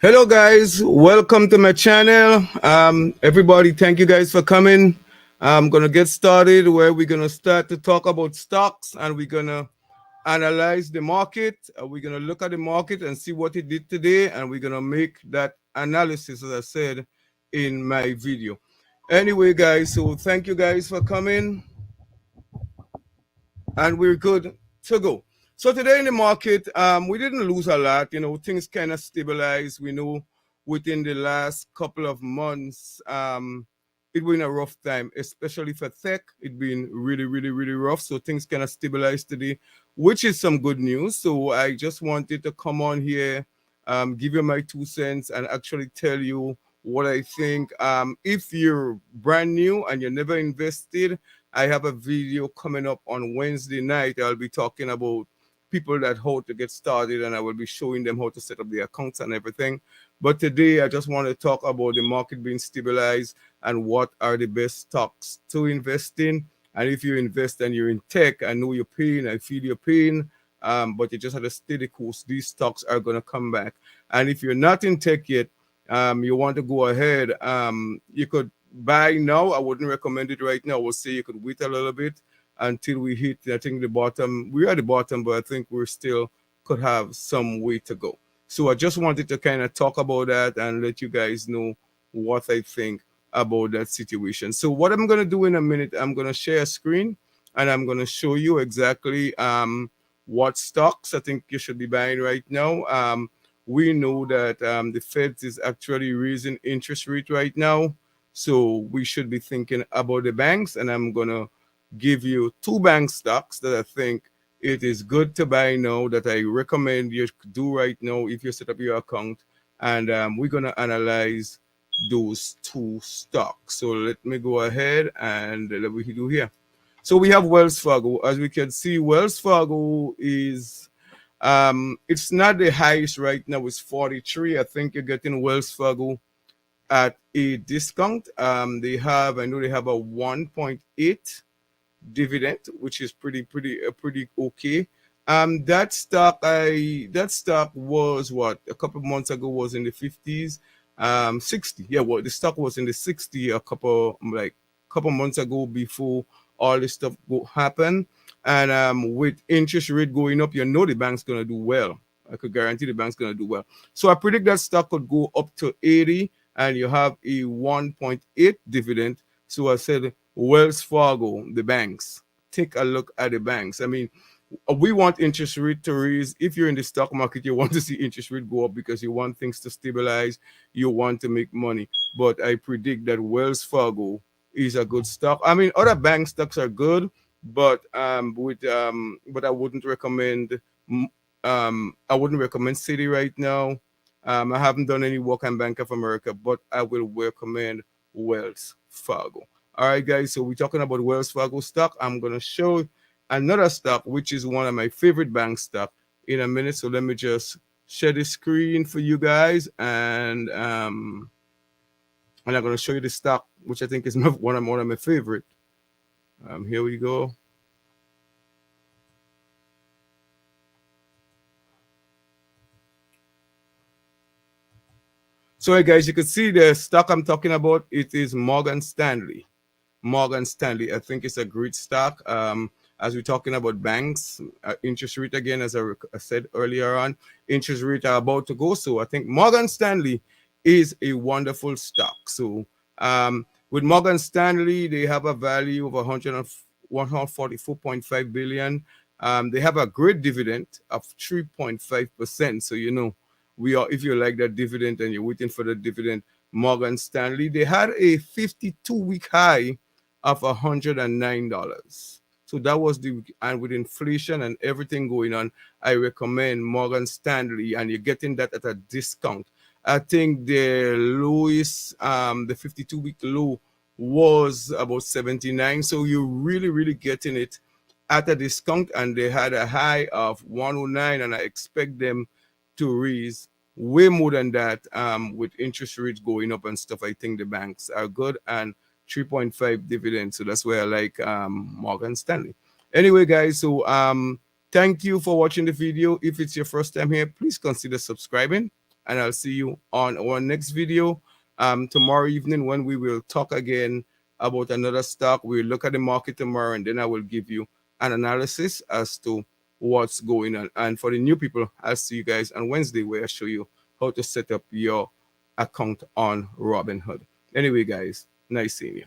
Hello, guys. Welcome to my channel. Everybody, thank you guys for coming. I'm gonna get started where we're gonna start to talk about stocks and we're gonna analyze the market. We're gonna look at the market and see what it did today, and we're gonna make that analysis, as I said in my video. Anyway, guys, so thank you guys for coming and we're good to go. So today in the market, we didn't lose a lot. You know, things kind of stabilized. We know within the last couple of months, it been a rough time, especially for tech. It been really rough. So things kind of stabilized today, which is some good news. So I just wanted to come on here, give you my 2 cents, and actually tell you what I think. If you're brand new and you never invested, I have a video coming up on Wednesday night. I'll be talking about people that how to get started, and I will be showing them how to set up their accounts and everything. But today I just want to talk about the market being stabilized and what are the best stocks to invest in. And if you invest and you're in tech, I know your pain, I feel your pain, but you just had a steady course. These stocks are going to come back. And if you're not in tech yet, you want to go ahead, you could buy now. I wouldn't recommend it right now. I would say you could wait a little bit until we hit, I think, the bottom. We're at the bottom, but I think we're still could have some way to go. So I just wanted to kind of talk about that and let you guys know what I think about that situation. So what I'm going to do in a minute, I'm going to share a screen and I'm going to show you exactly what stocks I think you should be buying right now. We know that the Fed is actually raising interest rate right now. So we should be thinking about the banks, and I'm gonna give you two bank stocks that I think it is good to buy now that I recommend you do right now if you set up your account. And we're gonna analyze those two stocks. So let me go ahead and let me do here. So we have Wells Fargo. As we can see, Wells Fargo is it's not the highest right now. It's 43. I think you're getting Wells Fargo at a discount. I know they have a 1.8 dividend, which is pretty okay. That stock was what a couple of months ago was in the 50s, 60. Yeah, well, the stock was in the 60 a couple months ago before all this stuff happened. And with interest rate going up, you know the bank's gonna do well. I could guarantee the bank's gonna do well. So I predict that stock could go up to 80, and you have a 1.8 dividend. So I said Wells Fargo, the banks. Take a look at the banks. I mean, we want interest rate to raise. If you're in the stock market, you want to see interest rate go up because you want things to stabilize. You want to make money. But I predict that Wells Fargo is a good stock. I mean, other bank stocks are good, but but I wouldn't recommend Citi right now. I haven't done any work on Bank of America, but I will recommend Wells Fargo. All right, guys. So we're talking about Wells Fargo stock. I'm gonna show another stock, which is one of my favorite bank stock, in a minute. So let me just share the screen for you guys, and I'm gonna show you the stock, which I think is one of my favorite. Here we go. So, hey guys, you can see the stock I'm talking about. It is Morgan Stanley. Morgan Stanley. I think it's a great stock. As we're talking about banks, interest rate again, as I said earlier on, interest rate are about to go. So I think Morgan Stanley is a wonderful stock. So with Morgan Stanley, they have a value of 144.5 billion. They have a great dividend of 3.5%. So you know, we are if you like that dividend and you're waiting for the dividend, Morgan Stanley, they had a 52-week high of $109. So that was and with inflation and everything going on, I recommend Morgan Stanley, and you're getting that at a discount. I think the lowest, the 52-week low was about 79. So you're really getting it at a discount, and they had a high of 109, and I expect them to raise way more than that with interest rates going up and stuff. I think the banks are good, and 3.5 dividend. So that's where I like Morgan Stanley. Anyway, guys, so thank you for watching the video. If it's your first time here, please consider subscribing and I'll see you on our next video tomorrow evening, when we will talk again about another stock. We'll look at the market tomorrow, and then I will give you an analysis as to what's going on. And for the new people, I'll see you guys on Wednesday, where I show you how to set up your account on Robinhood. Anyway, guys, nice seeing you.